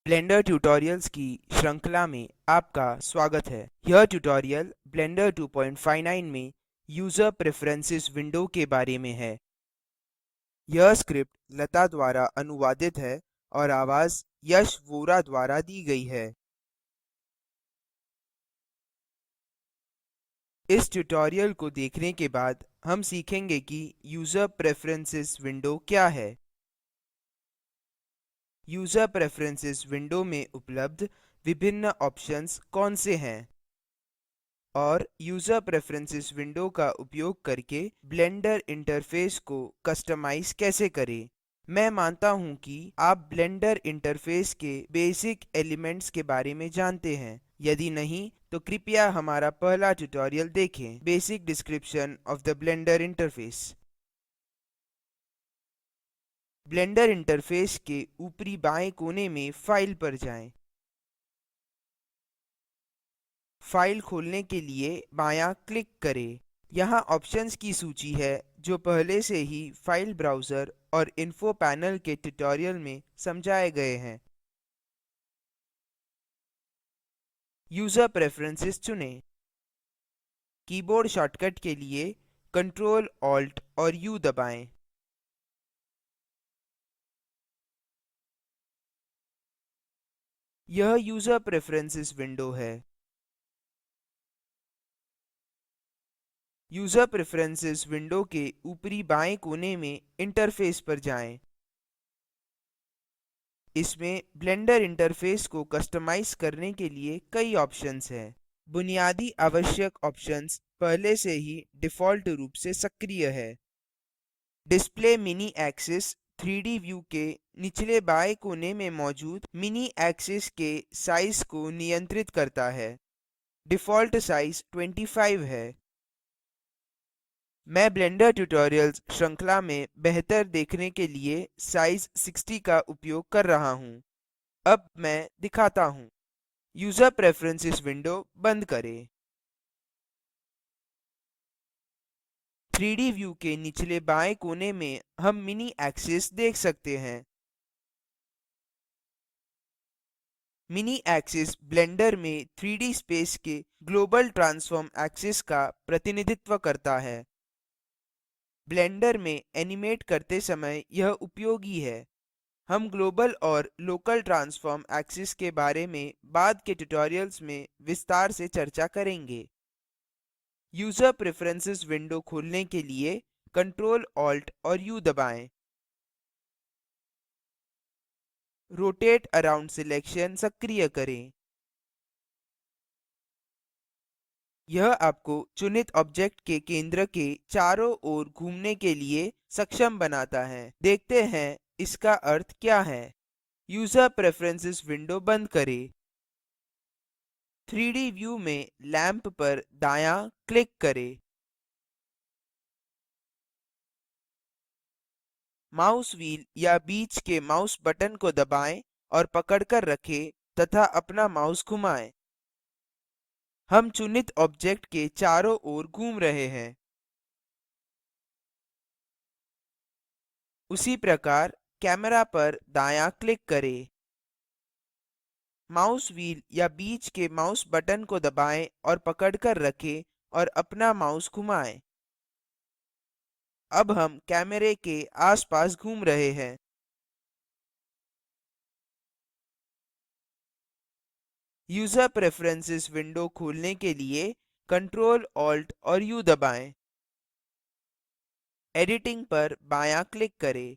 Blender tutorials की श्रृंखला में आपका स्वागत है। यह ट्यूटोरियल ब्लेंडर 259 में यूजर प्रेफरेंसेस विंडो के बारे में है। यह स्क्रिप्ट लता द्वारा अनुवादित है और आवाज यश वोरा द्वारा दी गई है। इस ट्यूटोरियल को देखने के बाद हम सीखेंगे कि यूजर प्रेफरेंसेस विंडो क्या है। यूजर प्रेफरेंसेस विंडो में उपलब्ध विभिन्न ऑप्शंस कौन से हैं और यूजर प्रेफरेंसेस विंडो का उपयोग करके ब्लेंडर इंटरफेस को कस्टमाइज कैसे करें। मैं मानता हूं कि आप ब्लेंडर इंटरफेस के बेसिक एलिमेंट्स के बारे में जानते हैं। यदि नहीं, तो कृपया हमारा पहला ट्यूटोरियल देखें, basic description of the blender interface. Blender interface के ऊपरी बाएं कोने में फाइल पर जाएं। फाइल खोलने के लिए बायाँ क्लिक करें। यहाँ ऑप्शंस की सूची है जो पहले से ही फाइल ब्राउज़र और इन्फो पैनल के ट्यूटोरियल में समझाए गए हैं। यूजर प्रेफरेंसेस चुनें। कीबोर्ड शॉर्टकट के लिए Ctrl Alt और U दबाएँ। यह यूजर प्रेफरेंसेस विंडो है। यूजर प्रेफरेंसेस विंडो के ऊपरी बाएं कोने में इंटरफेस पर जाएं। इसमें ब्लेंडर इंटरफेस को कस्टमाइज करने के लिए कई ऑप्शंस हैं। बुनियादी आवश्यक ऑप्शंस पहले से ही डिफ़ॉल्ट रूप से सक्रिय है। Display mini axis 3D view के निचले बाएं कोने में मौजूद मिनी एक्सिस के साइज को नियंत्रित करता है। डिफ़ॉल्ट साइज 25 है। मैं ब्लेंडर ट्यूटोरियल्स श्रृंखला में बेहतर देखने के लिए साइज 60 का उपयोग कर रहा हूँ। अब मैं दिखाता हूँ। यूजर प्रेफरेंसेस विंडो बंद करें। 3D व्यू के निचले बाएं कोने में हम मिनी एक्सिस देख सकते हैं। मिनी एक्सिस ब्लेंडर में 3D स्पेस के ग्लोबल ट्रांसफॉर्म एक्सिस का प्रतिनिधित्व करता है। ब्लेंडर में एनिमेट करते समय यह उपयोगी है। हम ग्लोबल और लोकल ट्रांसफॉर्म एक्सिस के बारे में बाद के ट्यूटोरियल्स में विस्तार से चर्चा करेंगे। यूजर प्रेफरेंसेस विंडो खोलने के लिए Ctrl Alt और U दबाएँ। रोटेट अराउंड सिलेक्शन सक्रिय करें। यह आपको चुनित ऑब्जेक्ट के केंद्र के चारों ओर घूमने के लिए सक्षम बनाता है। देखते हैं इसका अर्थ क्या है। यूजर प्रेफरेंसेस विंडो बंद करें। 3D व्यू में लैंप पर दायाँ क्लिक करें। माउस व्हील या बीच के माउस बटन को दबाएँ और पकड़कर रखें तथा अपना माउस घुमाएँ। हम चुनित ऑब्जेक्ट के चारों ओर घूम रहे हैं। उसी प्रकार कैमेरा पर दायाँ क्लिक करें। माउस व्हील या बीच के माउस बटन को दबाएँ और पकड़कर रखें और अपना माउस घुमाएँ। अब हम कैमरे के आसपास घूम रहे हैं। यूजर प्रेफरेंसेस विंडो खोलने के लिए Ctrl Alt और U दबाएँ। एडिटिंग पर बायाँ क्लिक करें।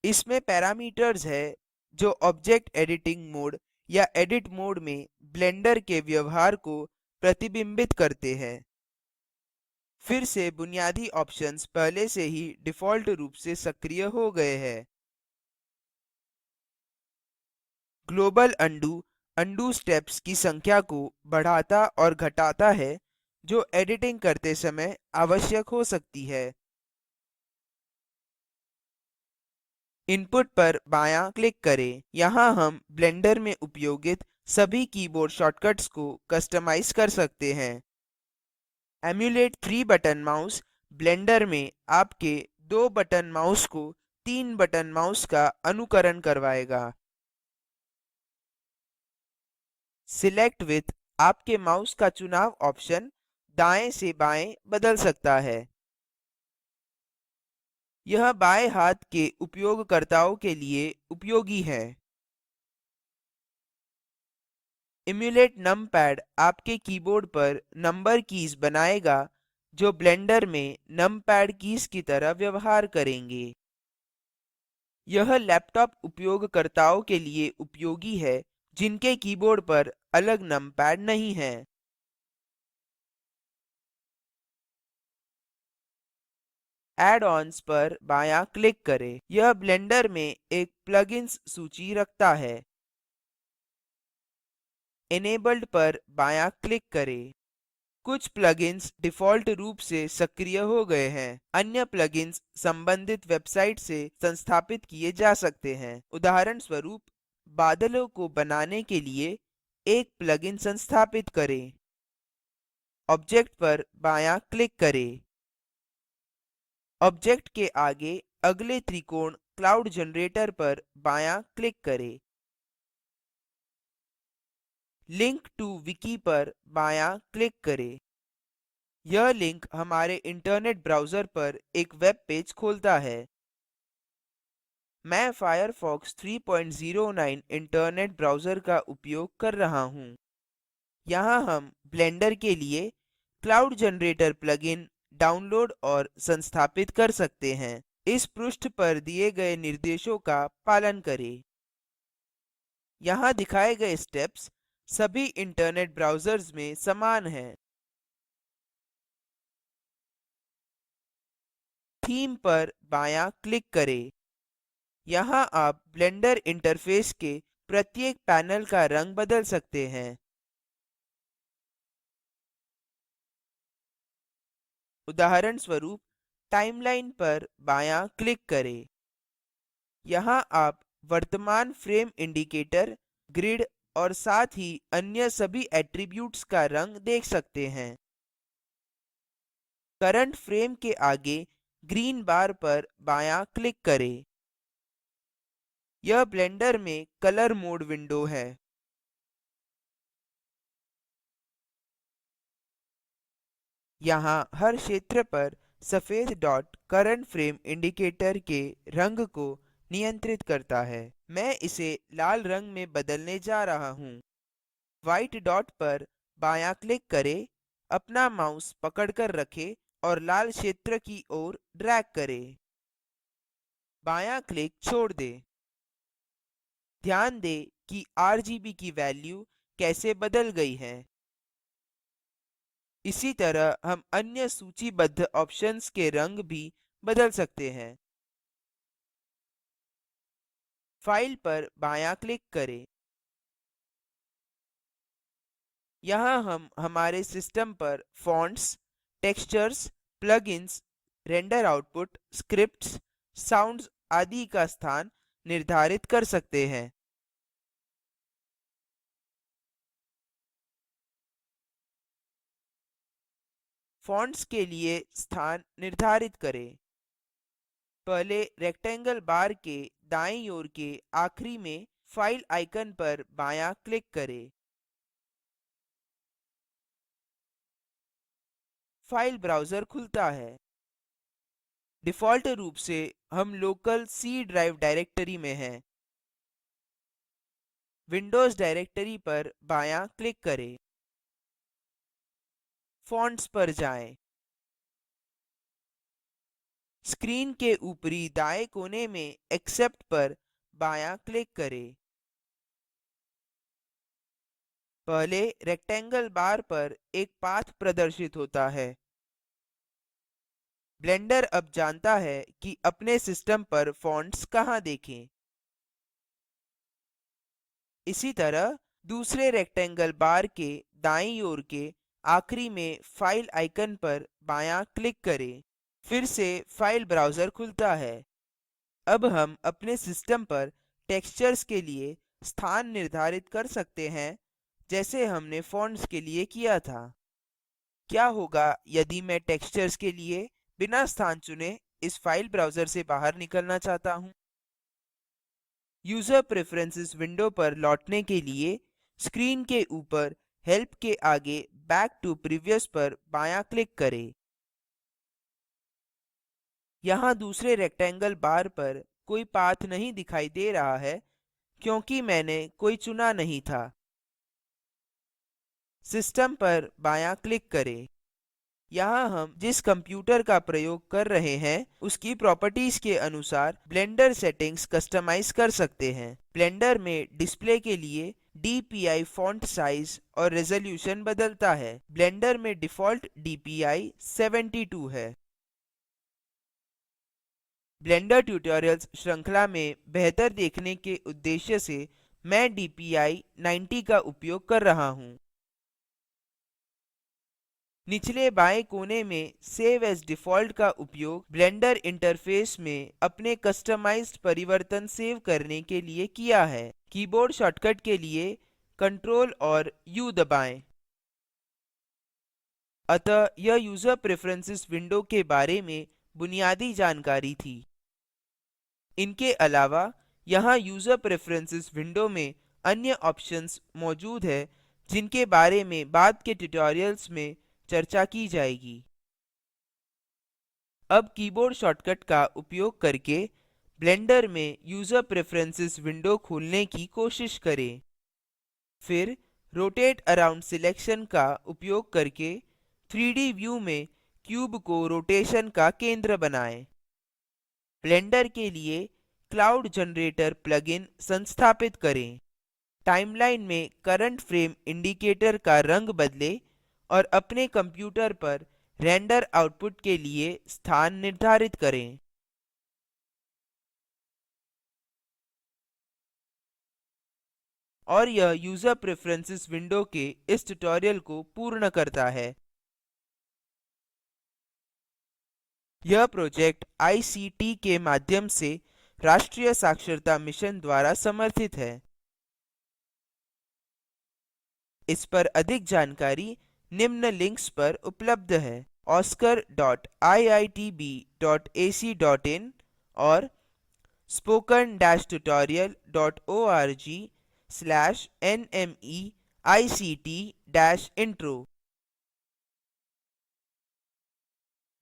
इसमें पैरामीटर्स है जो ऑब्जेक्ट एडिटिंग मोड या एडिट मोड में ब्लेंडर के व्यवहार को प्रतिबिंबित करते हैं। फिर से बुनियादी ऑप्शंस पहले से ही डिफ़ॉल्ट रूप से सक्रिय हो गए हैं। ग्लोबल अंडू अंडू स्टेप्स की संख्या को बढ़ाता और घटाता है, जो एडिटिंग करते समय आवश्यक हो सकती है। इनपुट पर बायाँ क्लिक करें। यहाँ हम ब्लेंडर में उपयोगित सभी कीबोर्ड शॉर्टकट्स को कस्टमाइज कर सकते हैं। एम्यूलेट 3 बटन माउस ब्लेंडर में आपके 2 बटन माउस को 3 बटन माउस का अनुकरण करवाएगा। सिलेक्ट विथ आपके माउस का चुनाव ऑप्शन दाएं से बाएं बदल सकता है। यह बाएं हाथ के उपयोगकर्ताओं के लिए उपयोगी है। इम्यूलेट नमपैड आपके कीबोर्ड पर नंबर कीज बनाएगा जो ब्लेंडर में नमपैड कीज की तरह व्यवहार करेंगे। यह लैपटॉप उपयोगकर्ताओं के लिए उपयोगी है जिनके कीबोर्ड पर अलग नमपैड नहीं है। ऐड-ऑन्स पर बायाँ क्लिक करें। यह ब्लेंडर में एक प्लगइन्स सूची रखता है। इनेबल्ड पर बायाँ क्लिक करें। कुछ प्लगइन्स डिफ़ॉल्ट रूप से सक्रिय हो गए हैं। अन्य प्लगइन्स संबंधित वेबसाइट से संस्थापित किए जा सकते हैं। उदाहरण स्वरूप, बादलों को बनाने के लिए एक प्लगइन संस्थापित करें। ऑब्जेक्ट पर बायाँ क्लिक करें। ऑब्जेक्ट के आगे अगले त्रिकोण क्लाउड जनरेटर पर बायाँ क्लिक करें। लिंक टू विकी पर बायाँ क्लिक करें। यह लिंक हमारे इंटरनेट ब्राउज़र पर एक वेब पेज खोलता है। मैं फायरफॉक्स 309 इंटरनेट ब्राउज़र का उपयोग कर रहा हूँ। यहाँ हम ब्लेंडर के लिए क्लाउड जनरेटर प्लगइन डाउनलोड और संस्थापित कर सकते हैं। इस पृष्ठ पर दिए गए निर्देशों का पालन करें। यहाँ दिखाए गए स्टेप्स सभी इंटरनेट ब्राउज़र्स में समान हैं। थीम पर बायाँ क्लिक करें। यहाँ आप ब्लेंडर इंटरफ़ेस के प्रत्येक पैनल का रंग बदल सकते हैं। उदाहरण स्वरूप, टाइमलाइन पर बायाँ क्लिक करें। यहाँ आप वर्तमान फ्रेम इंडिकेटर, ग्रिड और साथ ही अन्य सभी एट्रीब्यूट्स का रंग देख सकते हैं। करंट फ्रेम के आगे ग्रीन बार पर बायाँ क्लिक करें। यह ब्लेंडर में कलर मोड विंडो है। यहाँ हर क्षेत्र पर सफेद डॉट करंट फ्रेम इंडिकेटर के रंग को नियंत्रित करता है। मैं इसे लाल रंग में बदलने जा रहा हूँ। व्हाइट डॉट पर बायाँ क्लिक करें, अपना माउस पकड़कर रखें और लाल क्षेत्र की ओर ड्रैग करें। बायाँ क्लिक छोड़ दें। ध्यान दें कि आरजीबी की वैल्यू कैसे बदल गई है। इसी तरह हम अन्य सूचीबद्ध ऑप्शन्स के रंग भी बदल सकते हैं। फाइल पर बायाँ क्लिक करें। यहाँ हम हमारे सिस्टम पर fonts, textures, plugins, render output, scripts, sounds आदि का स्थान निर्धारित कर सकते हैं। फ़ॉन्ट्स के लिए स्थान निर्धारित करें। पहले रेक्टेंगल बार के दाईं ओर के आखिरी में फाइल आइकन पर बायाँ क्लिक करें। फाइल ब्राउज़र खुलता है। डिफ़ॉल्ट रूप से हम लोकल सी ड्राइव डायरेक्टरी में हैं। विंडोज़ डायरेक्टरी पर बायाँ क्लिक करें। फ़ॉन्ट्स पर जाएँ। स्क्रीन के ऊपरी दाएँ कोने में एक्सेप्ट पर बायाँ क्लिक करें। पहले रेक्टेंगल बार पर एक पाथ प्रदर्शित होता है। ब्लेंडर अब जानता है कि अपने सिस्टम पर फ़ॉन्ट्स कहाँ देखें। इसी तरह दूसरे रेक्टेंगल बार के दाईं ओर के आखिरी में फाइल आइकन पर बायाँ क्लिक करें। फिर से फाइल ब्राउज़र खुलता है। अब हम अपने सिस्टम पर टेक्सचर्स के लिए स्थान निर्धारित कर सकते हैं, जैसे हमने फ़ॉन्ट्स के लिए किया था। क्या होगा यदि मैं टेक्सचर्स के लिए बिना स्थान चुने इस फाइल ब्राउज़र से बाहर निकलना चाहता हूँ? यूज़र प्रेफरेंसेस विंडो पर लौटने के लिए स्क्रीन के ऊपर हेल्प के आगे बैक टू प्रीवियस पर बायाँ क्लिक करें। यहाँ दूसरे रेक्टेंगल बार पर कोई पाथ नहीं दिखाई दे रहा है क्योंकि मैंने कोई चुना नहीं था। सिस्टम पर बायाँ क्लिक करें। यहाँ हम जिस कंप्यूटर का प्रयोग कर रहे हैं उसकी प्रॉपर्टीज के अनुसार ब्लेंडर सेटिंग्स कस्टमाइज कर सकते हैं। ब्लेंडर में डिस्प्ले के लिए DPI फॉन्ट साइज और रेजोल्यूशन बदलता है। ब्लेंडर में डिफॉल्ट DPI 72 है। ब्लेंडर ट्यूटोरियल्स श्रृंखला में बेहतर देखने के उद्देश्य से मैं DPI 90 का उपयोग कर रहा हूँ। निचले बाएं कोने में सेव एज डिफॉल्ट का उपयोग ब्लेंडर इंटरफेस में अपने कस्टमाइज्ड परिवर्तन सेव करने के लिए किया है। कीबोर्ड शॉर्टकट के लिए Ctrl और U दबाएँ। अतः यह यूजर प्रेफरेंसेस विंडो के बारे में बुनियादी जानकारी थी। इनके अलावा यहाँ यूजर प्रेफरेंसेस विंडो में अन्य ऑप्शंस मौजूद है जिनके बारे में बाद के ट्यूटोरियल्स में चर्चा की जाएगी। अब कीबोर्ड शॉर्टकट का उपयोग करके ब्लेंडर में यूजर प्रेफरेंसेस विंडो खोलने की कोशिश करें। फिर रोटेट अराउंड सिलेक्शन का उपयोग करके 3D व्यू में क्यूब को रोटेशन का केंद्र बनाएँ। ब्लेंडर के लिए क्लाउड जनरेटर प्लगइन संस्थापित करें। टाइमलाइन में करंट फ्रेम इंडिकेटर का रंग बदलें और अपने कंप्यूटर पर रेंडर आउटपुट के लिए स्थान निर्धारित करें। और यह यूजर प्रेफरेंसेस विंडो के इस ट्यूटोरियल को पूर्ण करता है। यह प्रोजेक्ट आईसीटी के माध्यम से राष्ट्रीय साक्षरता मिशन द्वारा समर्थित है। इस पर अधिक जानकारी निम्न लिंक्स पर उपलब्ध है oscar.iitb.ac.in और spoken-tutorial.org/nmeict-intro।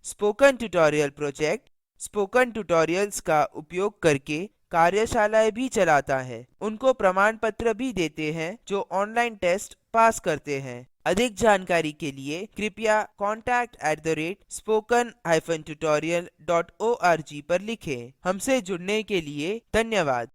Spoken tutorial project spoken tutorials का उपयोग करके कार्यशालाएँ भी चलाता है। उनको प्रमाण पत्र भी देते हैं जो ऑनलाइन टेस्ट पास करते हैं। अधिक जानकारी के लिए कृपया contact@spoken-tutorial.org पर लिखें। हमसे जुड़ने के लिए धन्यवाद।